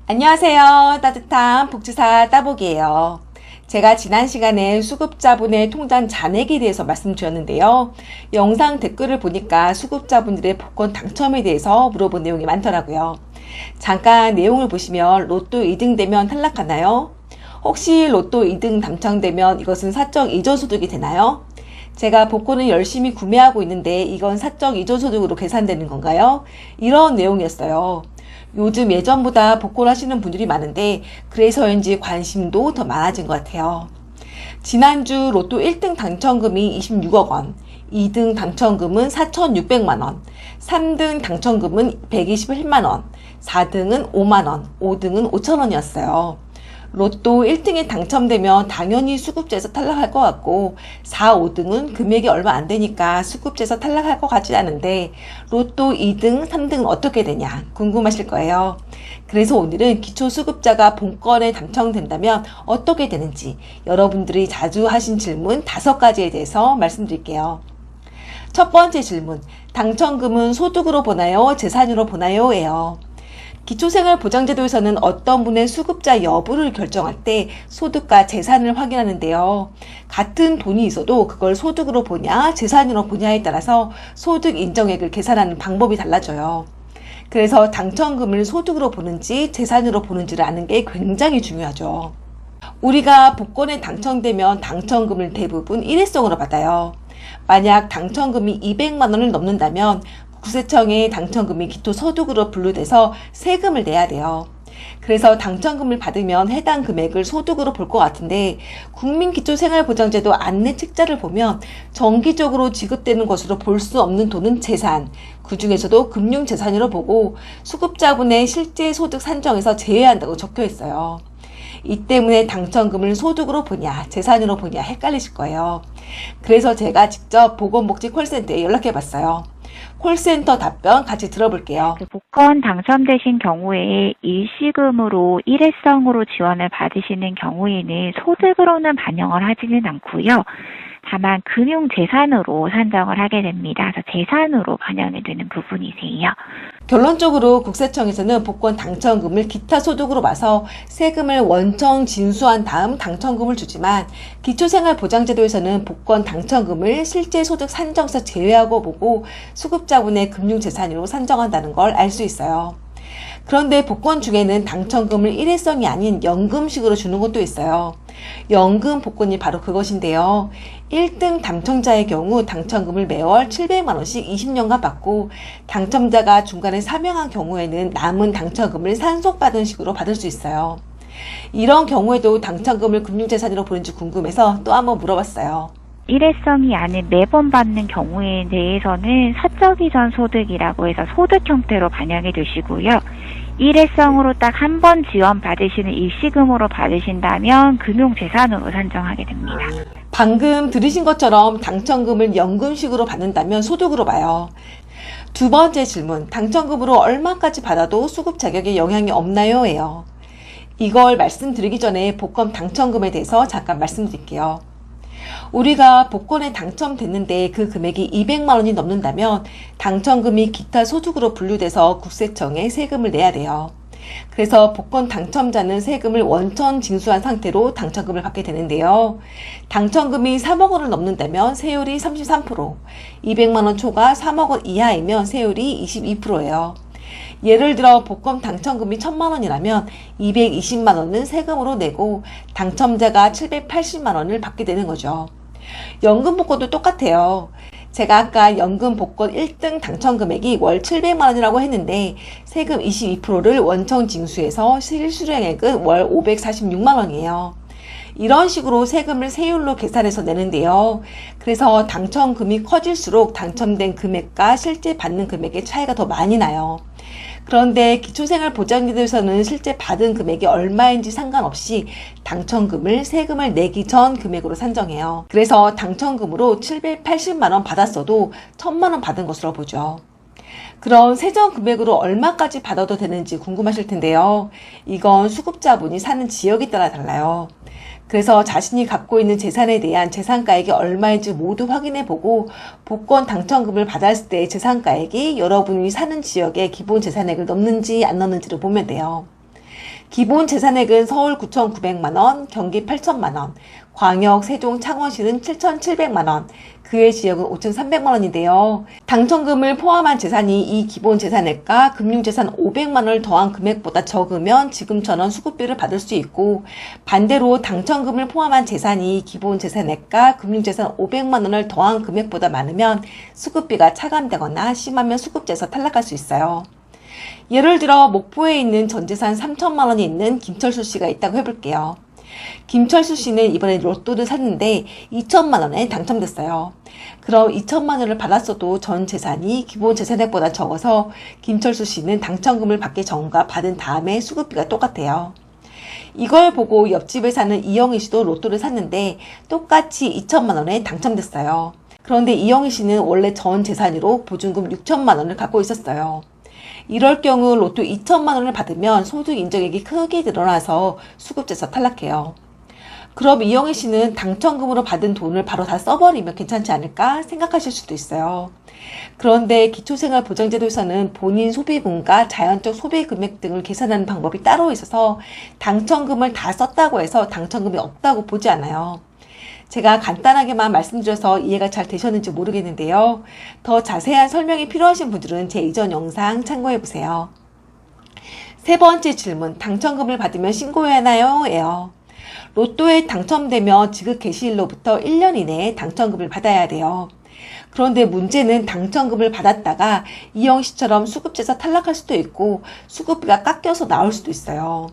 안녕하세요. 따뜻한 복지사 따복이에요. 제가 지난 시간에 수급자분의 통장 잔액에 대해서 말씀드렸는데요. 영상 댓글을 보니까 수급자분들의 복권 당첨에 대해서 물어본 내용이 많더라고요. 잠깐 내용을 보시면 로또 2등 되면 탈락하나요? 혹시 로또 2등 당첨되면 이것은 사적 이전소득이 되나요? 제가 복권을 열심히 구매하고 있는데 이건 사적 이전소득으로 계산되는 건가요? 이런 내용이었어요. 요즘 예전보다 복권하시는 분들이 많은데 그래서인지 관심도 더 많아진 것 같아요. 지난주 로또 1등 당첨금이 26억 원, 2등 당첨금은 4,600만 원, 3등 당첨금은 128만 원, 4등은 5만 원, 5등은 5천 원이었어요. 로또 1등에 당첨되면 당연히 수급제에서 탈락할 것 같고 4, 5등은 금액이 얼마 안 되니까 수급제에서 탈락할 것 같지 않은데 로또 2등, 3등은 어떻게 되냐 궁금하실 거예요. 그래서 오늘은 기초수급자가 복권에 당첨된다면 어떻게 되는지 여러분들이 자주 하신 질문 5가지에 대해서 말씀드릴게요. 첫 번째 질문, 당첨금은 소득으로 보나요? 재산으로 보나요? 예요. 기초생활보장제도에서는 어떤 분의 수급자 여부를 결정할 때 소득과 재산을 확인하는데요. 같은 돈이 있어도 그걸 소득으로 보냐 재산으로 보냐에 따라서 소득 인정액을 계산하는 방법이 달라져요. 그래서 당첨금을 소득으로 보는지 재산으로 보는지를 아는 게 굉장히 중요하죠. 우리가 복권에 당첨되면 당첨금을 대부분 일회성으로 받아요. 만약 당첨금이 200만 원을 넘는다면 국세청에 당첨금이 기초소득으로 분류돼서 세금을 내야 돼요. 그래서 당첨금을 받으면 해당 금액을 소득으로 볼 것 같은데 국민기초생활보장제도 안내 책자를 보면 정기적으로 지급되는 것으로 볼 수 없는 돈은 재산, 그 중에서도 금융재산으로 보고 수급자분의 실제 소득 산정에서 제외한다고 적혀 있어요. 이 때문에 당첨금을 소득으로 보냐 재산으로 보냐 헷갈리실 거예요. 그래서 제가 직접 보건복지 콜센터에 연락해 봤어요. 콜센터 답변 같이 들어볼게요. 복권 당첨되신 경우에 일시금으로 일회성으로 지원을 받으시는 경우에는 소득으로는 반영을 하지는 않고요. 다만 금융재산으로 산정을 하게 됩니다. 그래서 재산으로 반영이 되는 부분이세요. 결론적으로 국세청에서는 복권 당첨금을 기타 소득으로 봐서 세금을 원청 징수한 다음 당첨금을 주지만 기초생활보장제도에서는 복권 당첨금을 실제 소득 산정에서 제외하고 보고 수급자분의 금융재산으로 산정한다는 걸 알 수 있어요. 그런데 복권 중에는 당첨금을 일회성이 아닌 연금식으로 주는 것도 있어요. 연금 복권이 바로 그것인데요. 1등 당첨자의 경우 당첨금을 매월 700만 원씩 20년간 받고 당첨자가 중간에 사명한 경우에는 남은 당첨금을 산속받은 식으로 받을 수 있어요. 이런 경우에도 당첨금을 금융재산으로 보는지 궁금해서 또 한번 물어봤어요. 일회성이 아닌 매번 받는 경우에 대해서는 사적이전 소득이라고 해서 소득 형태로 반영이 되시고요. 일회성으로 딱 한 번 지원 받으시는 일시금으로 받으신다면 금융재산으로 산정하게 됩니다. 방금 들으신 것처럼 당첨금을 연금식으로 받는다면 소득으로 봐요. 두 번째 질문, 당첨금으로 얼마까지 받아도 수급 자격에 영향이 없나요? 예요. 이걸 말씀드리기 전에 복권 당첨금에 대해서 잠깐 말씀드릴게요. 우리가 복권에 당첨됐는데 그 금액이 200만 원이 넘는다면 당첨금이 기타 소득으로 분류돼서 국세청에 세금을 내야 돼요. 그래서 복권 당첨자는 세금을 원천 징수한 상태로 당첨금을 받게 되는데요. 당첨금이 3억 원을 넘는다면 세율이 33%, 200만 원 초과 3억 원 이하이면 세율이 22%예요. 예를 들어 복권 당첨금이 1,000만 원이라면 220만 원은 세금으로 내고 당첨자가 780만 원을 받게 되는 거죠. 연금 복권도 똑같아요. 제가 아까 연금 복권 1등 당첨 금액이 월 700만 원이라고 했는데 세금 22%를 원청 징수해서 실수령액은 월 546만 원이에요. 이런 식으로 세금을 세율로 계산해서 내는데요. 그래서 당첨금이 커질수록 당첨된 금액과 실제 받는 금액의 차이가 더 많이 나요. 그런데 기초생활보장제도에서는 실제 받은 금액이 얼마인지 상관없이 당첨금을 세금을 내기 전 금액으로 산정해요. 그래서 당첨금으로 780만 원 받았어도 1,000만 원 받은 것으로 보죠. 그럼 세전 금액으로 얼마까지 받아도 되는지 궁금하실 텐데요. 이건 수급자분이 사는 지역에 따라 달라요. 그래서 자신이 갖고 있는 재산에 대한 재산가액이 얼마인지 모두 확인해보고 복권 당첨금을 받았을 때 재산가액이 여러분이 사는 지역의 기본 재산액을 넘는지 안 넘는지를 보면 돼요. 기본 재산액은 서울 9,900만원, 경기 8천만원, 광역, 세종, 창원시는 7,700만원, 그 외 지역은 5,300만원인데요. 당첨금을 포함한 재산이 이 기본 재산액과 금융재산 500만원을 더한 금액보다 적으면 지금처럼 수급비를 받을 수 있고, 반대로 당첨금을 포함한 재산이 기본 재산액과 금융재산 500만원을 더한 금액보다 많으면 수급비가 차감되거나 심하면 수급제에서 탈락할 수 있어요. 예를 들어 목포에 있는 전재산 3천만원이 있는 김철수 씨가 있다고 해볼게요. 김철수 씨는 이번에 로또를 샀는데 2천만원에 당첨됐어요. 그럼 2천만원을 받았어도 전 재산이 기본 재산액보다 적어서 김철수 씨는 당첨금을 받기 전과 받은 다음에 수급비가 똑같아요. 이걸 보고 옆집에 사는 이영희 씨도 로또를 샀는데 똑같이 2천만원에 당첨됐어요. 그런데 이영희 씨는 원래 전 재산으로 보증금 6천만원을 갖고 있었어요. 이럴 경우 로또 2천만원을 받으면 소득 인정액이 크게 늘어나서 수급제에서 탈락해요. 그럼 이영희 씨는 당첨금으로 받은 돈을 바로 다 써버리면 괜찮지 않을까 생각하실 수도 있어요. 그런데 기초생활보장제도에서는 본인 소비분과 자연적 소비금액 등을 계산하는 방법이 따로 있어서 당첨금을 다 썼다고 해서 당첨금이 없다고 보지 않아요. 제가 간단하게만 말씀드려서 이해가 잘 되셨는지 모르겠는데요. 더 자세한 설명이 필요하신 분들은 제 이전 영상 참고해보세요. 세 번째 질문, 당첨금을 받으면 신고해야 하나요? 예요. 로또에 당첨되면 지급 개시일로부터 1년 이내에 당첨금을 받아야 돼요. 그런데 문제는 당첨금을 받았다가 이영 씨처럼 수급제에서 탈락할 수도 있고 수급비가 깎여서 나올 수도 있어요.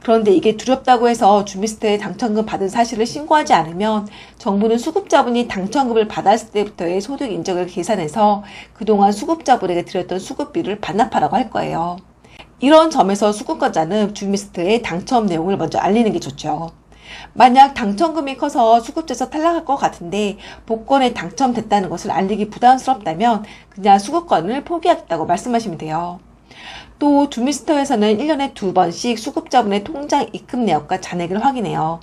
그런데 이게 두렵다고 해서 주민센터에 당첨금 받은 사실을 신고하지 않으면 정부는 수급자분이 당첨금을 받았을 때부터의 소득 인정을 계산해서 그동안 수급자분에게 드렸던 수급비를 반납하라고 할 거예요. 이런 점에서 수급권자는 주민센터에 당첨 내용을 먼저 알리는 게 좋죠. 만약 당첨금이 커서 수급제에서 탈락할 것 같은데 복권에 당첨됐다는 것을 알리기 부담스럽다면 그냥 수급권을 포기하겠다고 말씀하시면 돼요. 또 주민센터에서는 1년에 2번씩 수급자분의 통장 입금 내역과 잔액을 확인해요.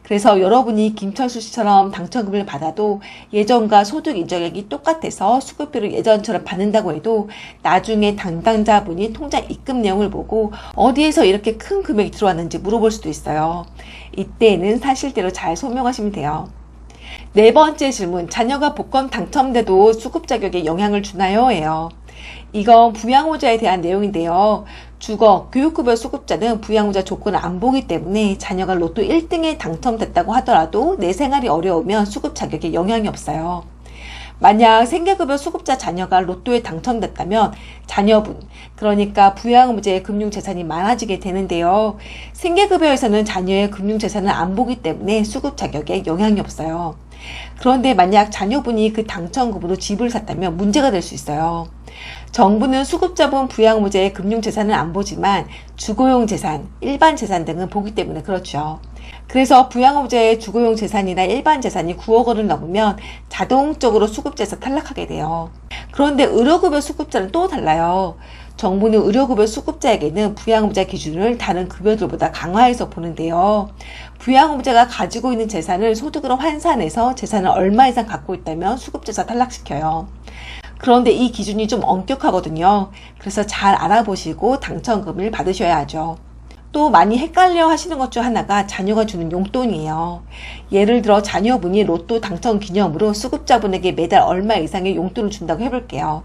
그래서 여러분이 김철수 씨처럼 당첨금을 받아도 예전과 소득 인정액이 똑같아서 수급비를 예전처럼 받는다고 해도 나중에 담당자분이 통장 입금 내용을 보고 어디에서 이렇게 큰 금액이 들어왔는지 물어볼 수도 있어요. 이때는 사실대로 잘 소명하시면 돼요. 네 번째 질문, 자녀가 복권 당첨돼도 수급 자격에 영향을 주나요? 예요. 이건 부양후자에 대한 내용인데요. 주거, 교육급여 수급자는 부양후자 조건을 안 보기 때문에 자녀가 로또 1등에 당첨됐다고 하더라도 내 생활이 어려우면 수급 자격에 영향이 없어요. 만약 생계급여 수급자 자녀가 로또에 당첨됐다면 자녀분, 그러니까 부양후자의 금융재산이 많아지게 되는데요. 생계급여에서는 자녀의 금융재산을 안 보기 때문에 수급 자격에 영향이 없어요. 그런데 만약 자녀분이 그 당첨금으로 집을 샀다면 문제가 될 수 있어요. 정부는 수급자분 부양후자의 금융재산을 안 보지만 주거용 재산, 일반 재산 등은 보기 때문에 그렇죠. 그래서 부양후자의 주거용 재산이나 일반 재산이 9억 원을 넘으면 자동적으로 수급제에서 탈락하게 돼요. 그런데 의료급여 수급자는 또 달라요. 정부는 의료급여 수급자에게는 부양후자 기준을 다른 급여들보다 강화해서 보는데요. 부양후자가 가지고 있는 재산을 소득으로 환산해서 재산을 얼마 이상 갖고 있다면 수급제에서 탈락시켜요. 그런데 이 기준이 좀 엄격하거든요. 그래서 잘 알아보시고 당첨금을 받으셔야 하죠. 또 많이 헷갈려 하시는 것 중 하나가 자녀가 주는 용돈이에요. 예를 들어 자녀분이 로또 당첨 기념으로 수급자분에게 매달 얼마 이상의 용돈을 준다고 해볼게요.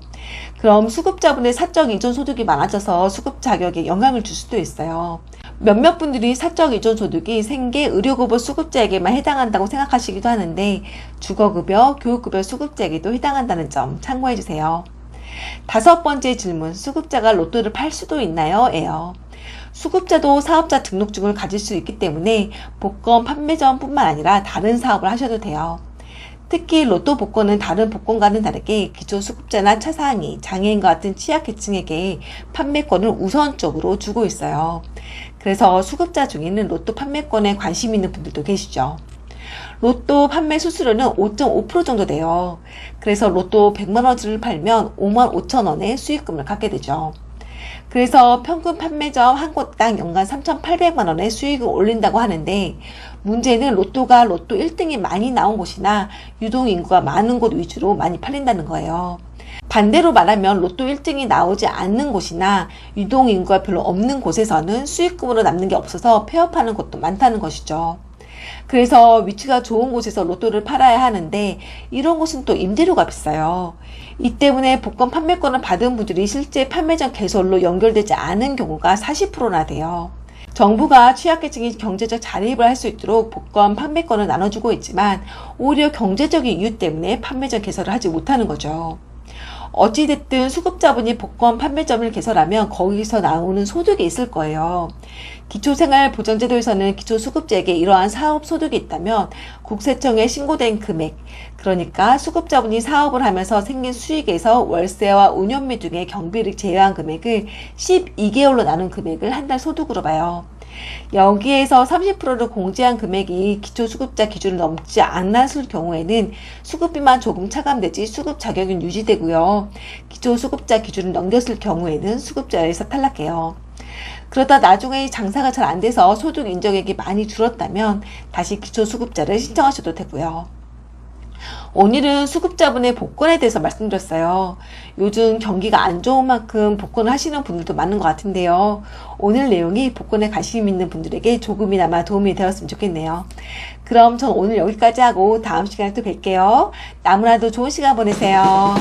그럼 수급자분의 사적 이전 소득이 많아져서 수급 자격에 영향을 줄 수도 있어요. 몇몇 분들이 사적 이전 소득이 생계, 의료급여 수급자에게만 해당한다고 생각하시기도 하는데 주거급여, 교육급여 수급자에게도 해당한다는 점 참고해주세요. 다섯 번째 질문, 수급자가 로또를 팔 수도 있나요? 예요. 수급자도 사업자 등록증을 가질 수 있기 때문에 복권 판매점뿐만 아니라 다른 사업을 하셔도 돼요. 특히 로또 복권은 다른 복권과는 다르게 기초수급자나 차상위, 장애인과 같은 취약계층에게 판매권을 우선적으로 주고 있어요. 그래서 수급자 중에는 로또 판매권에 관심 있는 분들도 계시죠. 로또 판매 수수료는 5.5% 정도 돼요. 그래서 로또 100만원어치를 팔면 5만 5천 원의 수익금을 갖게 되죠. 그래서 평균 판매점 한 곳당 연간 3,800만 원의 수익을 올린다고 하는데 문제는 로또가 로또 1등이 많이 나온 곳이나 유동인구가 많은 곳 위주로 많이 팔린다는 거예요. 반대로 말하면 로또 1등이 나오지 않는 곳이나 유동인구가 별로 없는 곳에서는 수익금으로 남는 게 없어서 폐업하는 곳도 많다는 것이죠. 그래서 위치가 좋은 곳에서 로또를 팔아야 하는데 이런 곳은 또 임대료가 비싸요. 이 때문에 복권 판매권을 받은 분들이 실제 판매전 개설로 연결되지 않은 경우가 40%나 돼요. 정부가 취약계층이 경제적 자립을 할 수 있도록 복권 판매권을 나눠주고 있지만 오히려 경제적인 이유 때문에 판매전 개설을 하지 못하는 거죠. 어찌됐든 수급자분이 복권 판매점을 개설하면 거기서 나오는 소득이 있을 거예요. 기초생활보장제도에서는 기초수급자에게 이러한 사업소득이 있다면 국세청에 신고된 금액, 그러니까 수급자분이 사업을 하면서 생긴 수익에서 월세와 운영비 등의 경비를 제외한 금액을 12개월로 나눈 금액을 한 달 소득으로 봐요. 여기에서 30%를 공제한 금액이 기초수급자 기준을 넘지 않았을 경우에는 수급비만 조금 차감되지 수급 자격은 유지되고요. 기초수급자 기준을 넘겼을 경우에는 수급자에서 탈락해요. 그러다 나중에 장사가 잘 안 돼서 소득 인정액이 많이 줄었다면 다시 기초수급자를 신청하셔도 되고요. 오늘은 수급자분의 복권에 대해서 말씀드렸어요. 요즘 경기가 안 좋은 만큼 복권을 하시는 분들도 많은 것 같은데요. 오늘 내용이 복권에 관심 있는 분들에게 조금이나마 도움이 되었으면 좋겠네요. 그럼 전 오늘 여기까지 하고 다음 시간에 또 뵐게요. 너무나도 좋은 시간 보내세요.